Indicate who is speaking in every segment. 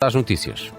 Speaker 1: às notícias.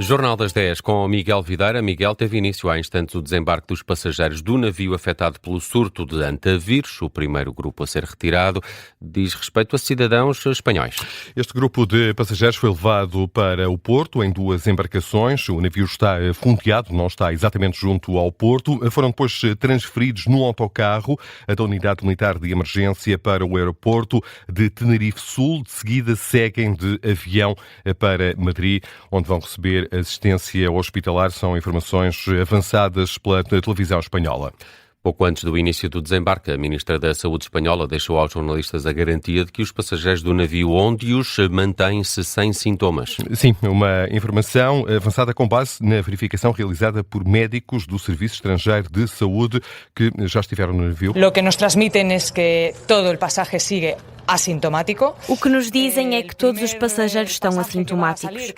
Speaker 1: Jornal das 10 com Miguel Videira. Miguel, teve início há instantes o desembarque dos passageiros do navio afetado pelo surto de antavírus. O primeiro grupo a ser retirado diz respeito a cidadãos espanhóis.
Speaker 2: Este grupo de passageiros foi levado para o Porto em 2 embarcações. O navio está fonteado, não está exatamente junto ao Porto. Foram depois transferidos num autocarro da Unidade Militar de Emergência para o aeroporto de Tenerife Sul. De seguida seguem de avião para Madrid, onde vão receber assistência hospitalar. São informações avançadas pela televisão espanhola.
Speaker 1: Pouco antes do início do desembarque, a Ministra da Saúde espanhola deixou aos jornalistas a garantia de que os passageiros do navio Ondius mantêm-se sem sintomas.
Speaker 2: Sim, uma informação avançada com base na verificação realizada por médicos do Serviço Estrangeiro de Saúde que já estiveram no navio.
Speaker 3: Lo que nos transmitem é que todo o passaje sigue assintomático.
Speaker 4: O que nos dizem é que todos os passageiros estão assintomáticos.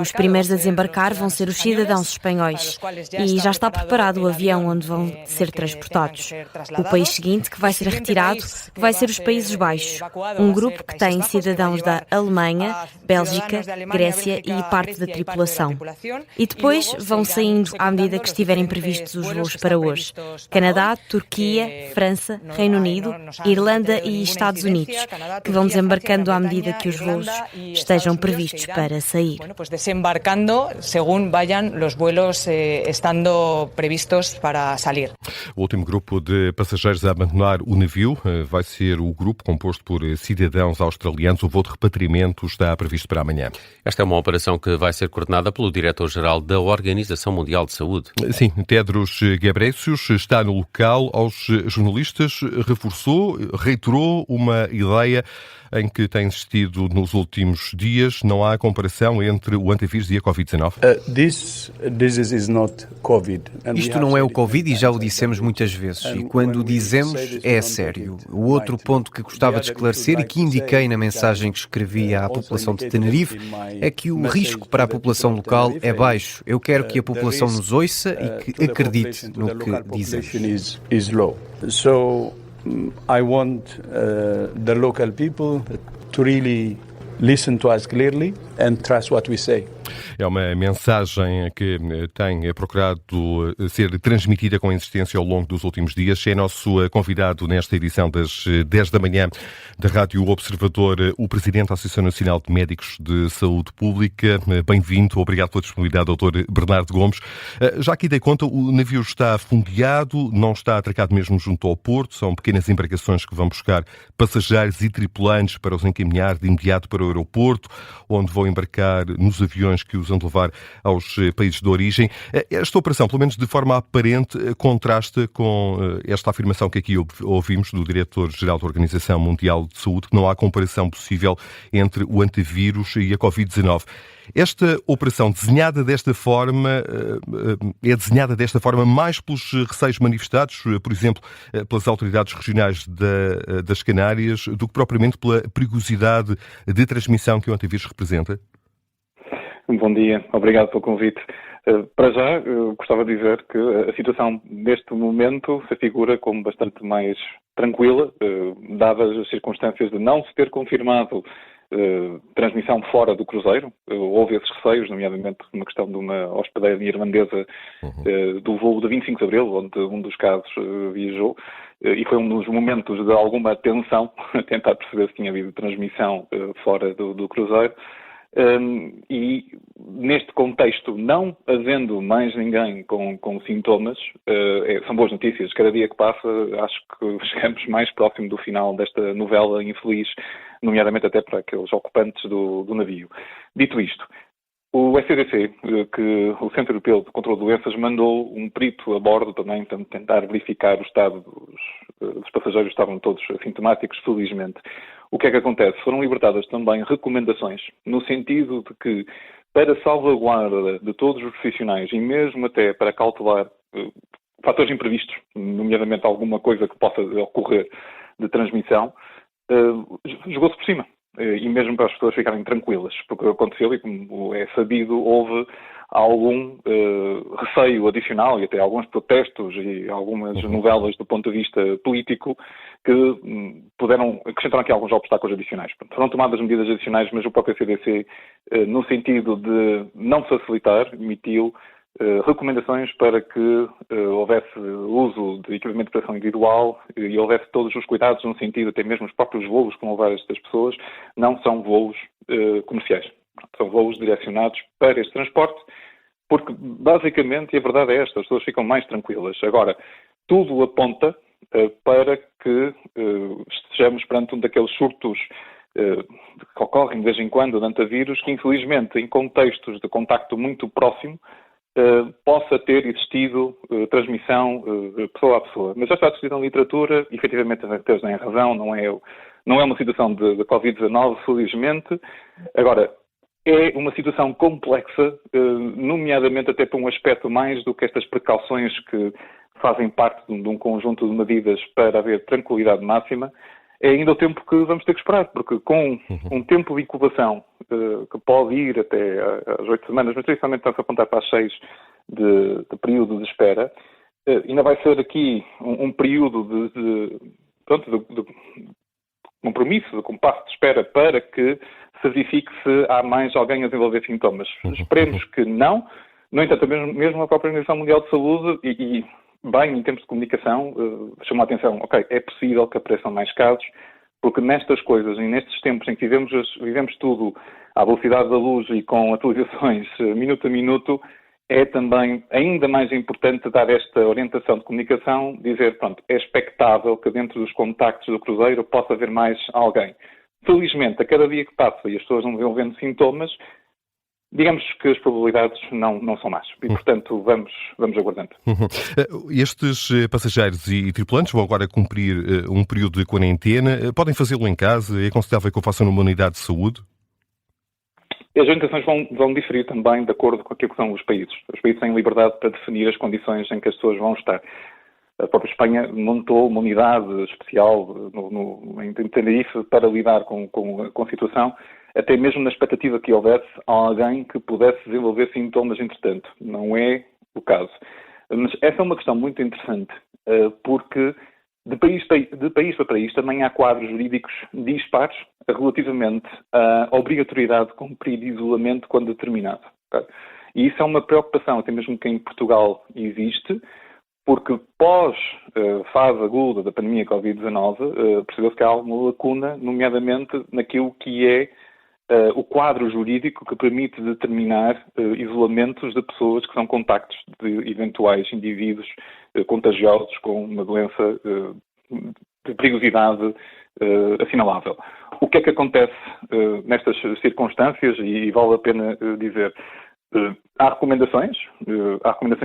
Speaker 4: Os primeiros a desembarcar vão ser os cidadãos espanhóis e já está preparado o avião onde vão ser transportados. O país seguinte que vai ser retirado vai ser os Países Baixos, um grupo que tem cidadãos da Alemanha, Bélgica, Grécia e parte da tripulação. E depois vão saindo à medida que estiverem previstos os voos para hoje. Canadá, Turquia, França, Reino Unido, Irlanda e Estados Unidos, que vão desembarcando à medida que os voos estejam previstos para sair.
Speaker 3: Desembarcando según vayan los vuelos estando previstos para salir.
Speaker 2: O último grupo de passageiros a abandonar o navio vai ser o grupo composto por cidadãos australianos. O voo de repatriamento está previsto para amanhã.
Speaker 1: Esta é uma operação que vai ser coordenada pelo Diretor-Geral da Organização Mundial de Saúde.
Speaker 2: Sim, Tedros Ghebreyesus está no local. Aos jornalistas reiterou uma ideia em que tem insistido nos últimos dias. Não há comparação entre o antavírus e a Covid-19.
Speaker 5: Isto não é o Covid e já o dissemos muitas vezes. E quando o dizemos, é sério. O outro ponto que gostava de esclarecer e que indiquei na mensagem que escrevi à população de Tenerife é que o risco para a população local é baixo. Eu quero que a população nos ouça e que acredite no que dizemos.
Speaker 6: I want the local people to really listen to us clearly and trust what we say.
Speaker 2: É uma mensagem que tem procurado ser transmitida com insistência ao longo dos últimos dias. É nosso convidado nesta edição das 10 da manhã da Rádio Observador, o Presidente da Associação Nacional de Médicos de Saúde Pública. Bem-vindo, obrigado pela disponibilidade, Dr. Bernardo Gomes. Já aqui dei conta, o navio está fondeado, não está atracado mesmo junto ao porto, são pequenas embarcações que vão buscar passageiros e tripulantes para os encaminhar de imediato para o aeroporto, onde vão embarcar nos aviões que os vão levar aos países de origem. Esta operação, pelo menos de forma aparente, contrasta com esta afirmação que aqui ouvimos do Diretor-Geral da Organização Mundial de Saúde, que não há comparação possível entre o antavírus e a Covid-19. Esta operação desenhada desta forma é desenhada desta forma mais pelos receios manifestados, por exemplo, pelas autoridades regionais das Canárias, do que propriamente pela perigosidade de transmissão que o antavírus representa?
Speaker 7: Bom dia, obrigado pelo convite. Para já, eu gostava de dizer que a situação neste momento se figura como bastante mais tranquila, dadas as circunstâncias de não se ter confirmado transmissão fora do cruzeiro. Houve esses receios, nomeadamente uma questão de uma hospedeira irlandesa do voo de 25 de Abril, onde um dos casos viajou, e foi um dos momentos de alguma tensão, a tentar perceber se tinha havido transmissão fora do cruzeiro. E neste contexto, não havendo mais ninguém com sintomas, são boas notícias. Cada dia que passa, acho que chegamos mais próximo do final desta novela infeliz, nomeadamente até para aqueles ocupantes do navio. Dito isto, o SCDC, que o Centro Europeu de Controlo de Doenças, mandou um perito a bordo também para tentar verificar o estado dos passageiros. Estavam todos assintomáticos, felizmente. O que é que acontece? Foram libertadas também recomendações, no sentido de que, para salvaguarda de todos os profissionais e mesmo até para cautelar fatores imprevistos, nomeadamente alguma coisa que possa ocorrer de transmissão, jogou-se por cima. e mesmo para as pessoas ficarem tranquilas, porque aconteceu e como é sabido, houve algum receio adicional e até alguns protestos e algumas novelas do ponto de vista político que acrescentaram aqui alguns obstáculos adicionais. Foram tomadas medidas adicionais, mas o próprio CDC, no sentido de não facilitar, emitiu recomendações para que houvesse uso de equipamento de proteção individual e houvesse todos os cuidados no sentido, até mesmo os próprios voos que vão levar estas pessoas, não são voos comerciais. São voos direcionados para este transporte, porque basicamente, e a verdade é esta, as pessoas ficam mais tranquilas. Agora, tudo aponta para que estejamos perante um daqueles surtos que ocorrem de vez em quando de antavírus, que infelizmente em contextos de contacto muito próximo possa ter existido transmissão pessoa a pessoa. Mas já está descrito na literatura, efetivamente as têm razão, não é uma situação de Covid-19, felizmente. Agora, é uma situação complexa, nomeadamente até por um aspecto mais do que estas precauções que fazem parte de um conjunto de medidas para haver tranquilidade máxima. É ainda o tempo que vamos ter que esperar, porque com um tempo de incubação que pode ir até às 8 semanas, mas principalmente está-se a apontar para as 6 de período de espera, ainda vai ser aqui um período de compromisso, de compasso de espera para que se verifique se há mais alguém a desenvolver sintomas. Esperemos que não. No entanto, mesmo a própria Organização Mundial de Saúde e bem, em termos de comunicação, chamou a atenção, é possível que apareçam mais casos, porque nestas coisas e nestes tempos em que vivemos tudo à velocidade da luz e com atualizações minuto a minuto, é também ainda mais importante dar esta orientação de comunicação, dizer, é expectável que dentro dos contactos do cruzeiro possa haver mais alguém. Felizmente, a cada dia que passa e as pessoas não vão vendo sintomas, digamos que as probabilidades não são más. E, portanto, vamos aguardando.
Speaker 2: Estes passageiros e tripulantes vão agora cumprir um período de quarentena. Podem fazê-lo em casa? É aconselhável que o façam numa unidade de saúde?
Speaker 7: As orientações vão diferir também de acordo com aquilo que são os países. Os países têm liberdade para definir as condições em que as pessoas vão estar. A própria Espanha montou uma unidade especial em Tenerife para lidar com a situação, até mesmo na expectativa que houvesse alguém que pudesse desenvolver sintomas entretanto. Não é o caso. Mas essa é uma questão muito interessante, porque de país para país também há quadros jurídicos dispares relativamente à obrigatoriedade de cumprir isolamento quando determinado. Okay? E isso é uma preocupação, até mesmo que em Portugal existe, porque pós-fase aguda da pandemia Covid-19, percebeu-se que há alguma lacuna, nomeadamente naquilo que é o quadro jurídico que permite determinar isolamentos de pessoas que são contactos de eventuais indivíduos contagiosos com uma doença de perigosidade assinalável. O que é que acontece nestas circunstâncias, e vale a pena dizer, há recomendações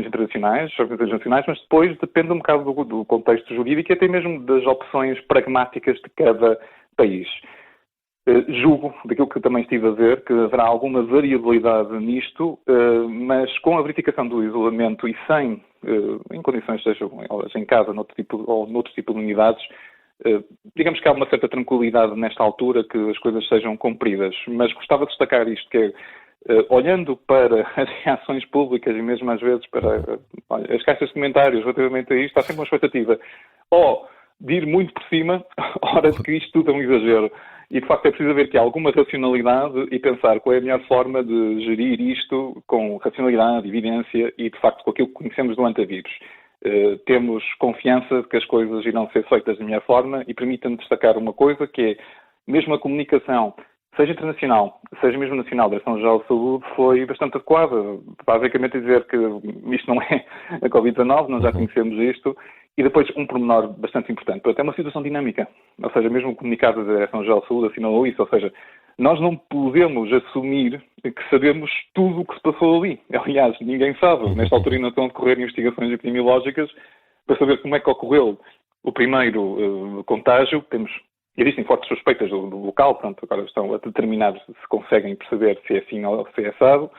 Speaker 7: internacionais, organizações nacionais, mas depois depende um bocado do contexto jurídico e até mesmo das opções pragmáticas de cada país. Julgo, daquilo que também estive a ver, que haverá alguma variabilidade nisto, mas com a verificação do isolamento e sem, em condições sejam elas em casa noutro tipo de unidades, digamos que há uma certa tranquilidade nesta altura que as coisas sejam cumpridas. Mas gostava de destacar isto, que é, olhando para as reações públicas e mesmo às vezes para as caixas de comentários relativamente a isto, há sempre uma expectativa de ir muito por cima, ora de que isto tudo é um exagero. E, de facto, é preciso haver aqui alguma racionalidade e pensar qual é a melhor forma de gerir isto com racionalidade, evidência e, de facto, com aquilo que conhecemos do antavírus. Temos confiança de que as coisas irão ser feitas da melhor forma e permita-me destacar uma coisa, que é, mesmo a comunicação, seja internacional, seja mesmo nacional, da Direção-Geral de Saúde, foi bastante adequada. Basicamente dizer que isto não é a Covid-19, nós já conhecemos isto. E depois um pormenor bastante importante, portanto, é uma situação dinâmica, ou seja, mesmo o comunicado da Direção-Geral de Saúde assinalou isso, ou seja, nós não podemos assumir que sabemos tudo o que se passou ali. Aliás, ninguém sabe, nesta altura ainda estão a decorrer investigações epidemiológicas para saber como é que ocorreu o primeiro contágio. Existem fortes suspeitas do local, pronto, agora estão a determinar se conseguem perceber se é assim ou se é assado,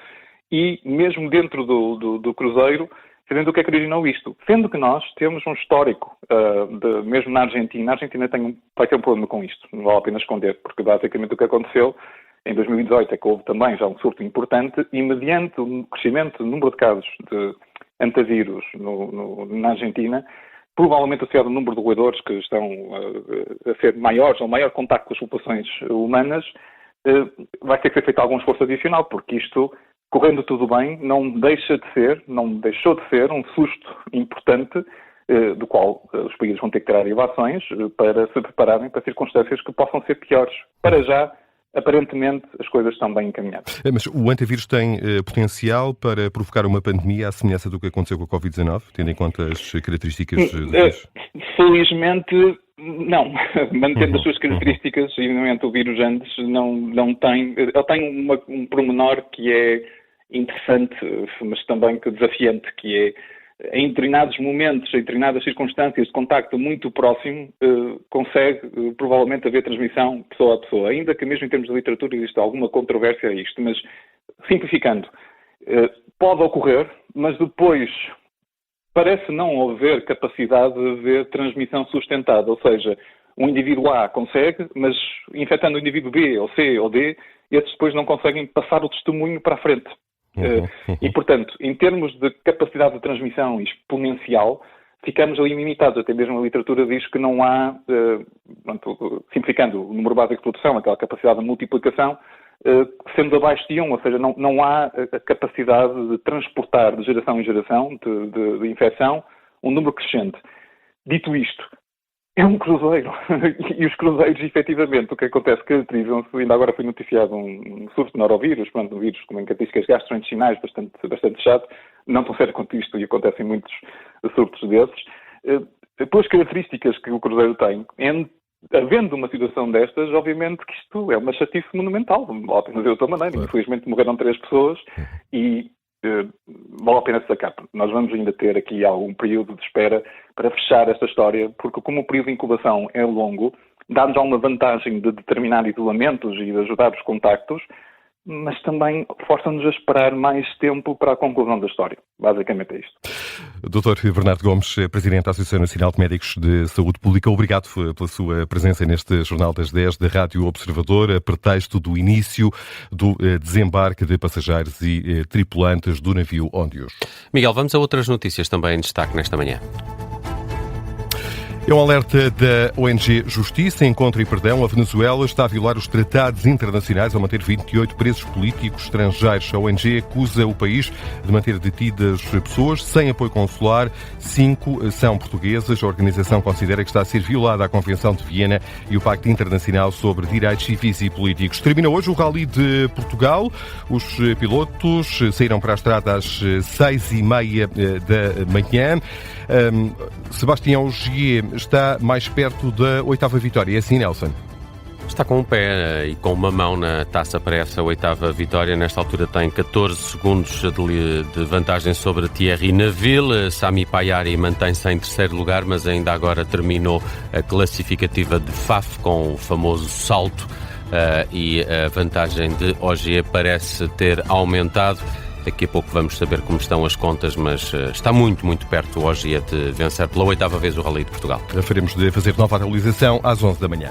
Speaker 7: e mesmo dentro do cruzeiro, sabendo o que é que originou isto. Sendo que nós temos um histórico, mesmo na Argentina. A Argentina vai ter um problema com isto, não vale a pena esconder, porque basicamente o que aconteceu em 2018 é que houve também já um surto importante e mediante o crescimento do número de casos de antavírus na Argentina, provavelmente associado ao número de roedores que estão a ser maiores, ou maior contacto com as populações humanas, vai ter que ser feito algum esforço adicional, porque isto, correndo tudo bem, não deixou de ser um susto importante, do qual os países vão ter que tirar derivações para se prepararem para circunstâncias que possam ser piores. Para já, aparentemente, as coisas estão bem encaminhadas.
Speaker 2: Mas o antivírus tem potencial para provocar uma pandemia à semelhança do que aconteceu com a Covid-19, tendo em conta as características do vírus?
Speaker 7: Felizmente, não. Mantendo as suas características, e o vírus antes não tem... Ele tem um pormenor que é interessante, mas também que desafiante, que é em determinados momentos, em determinadas circunstâncias de contacto muito próximo, consegue provavelmente haver transmissão pessoa a pessoa, ainda que mesmo em termos de literatura existe alguma controvérsia a isto, mas simplificando, pode ocorrer, mas depois parece não haver capacidade de haver transmissão sustentada, ou seja, um indivíduo A consegue, mas infectando o indivíduo B, ou C, ou D, esses depois não conseguem passar o testemunho para a frente. E, portanto, em termos de capacidade de transmissão exponencial, ficamos ali limitados. Até mesmo a literatura diz que não há, simplificando, o número básico de produção, aquela capacidade de multiplicação, sendo abaixo de 1, ou seja, não há a capacidade de transportar de geração em geração, de infecção, um número crescente. Dito isto, é um cruzeiro. E os cruzeiros, efetivamente, o que acontece, caracterizam-se, ainda agora foi noticiado um surto de norovírus, um vírus com características gastrointestinais bastante chato, não tão sério quanto isto, e acontecem muitos surtos desses. Pelas características que o cruzeiro tem, havendo uma situação destas, obviamente que isto é uma chatice monumental, vale a pena dizer de outra maneira. Infelizmente morreram 3 pessoas e vale a pena destacar. Nós vamos ainda ter aqui algum período de espera para fechar esta história, porque como o período de incubação é longo, dá-nos alguma vantagem de determinar isolamentos e de ajudar os contactos, mas também força-nos a esperar mais tempo para a conclusão da história. Basicamente é isto.
Speaker 2: Dr. Bernardo Gomes, Presidente da Associação Nacional de Médicos de Saúde Pública, obrigado pela sua presença neste Jornal das 10 da Rádio Observador, a pretexto do início do desembarque de passageiros e tripulantes do navio Óndios.
Speaker 1: Miguel, vamos a outras notícias também em destaque nesta manhã.
Speaker 2: É um alerta da ONG Justiça, Encontro e Perdão. A Venezuela está a violar os tratados internacionais ao manter 28 presos políticos estrangeiros. A ONG acusa o país de manter detidas pessoas sem apoio consular. 5 são portuguesas. A organização considera que está a ser violada a Convenção de Viena e o Pacto Internacional sobre Direitos Civis e Políticos. Termina hoje o Rally de Portugal. Os pilotos saíram para a estrada às 6h30 da manhã. Sebastião Ogier está mais perto da 8ª vitória. É assim, Nelson?
Speaker 1: Está com um pé e com uma mão na taça para essa 8ª vitória. Nesta altura tem 14 segundos de vantagem sobre Thierry Neuville. Sami Payari mantém-se em terceiro lugar, mas ainda agora terminou a classificativa de Faf com o famoso salto e a vantagem de Ogier parece ter aumentado. Daqui a pouco vamos saber como estão as contas, mas está muito, muito perto hoje de vencer pela 8ª vez o Rally de Portugal.
Speaker 2: Faremos de fazer nova atualização às 11 da manhã.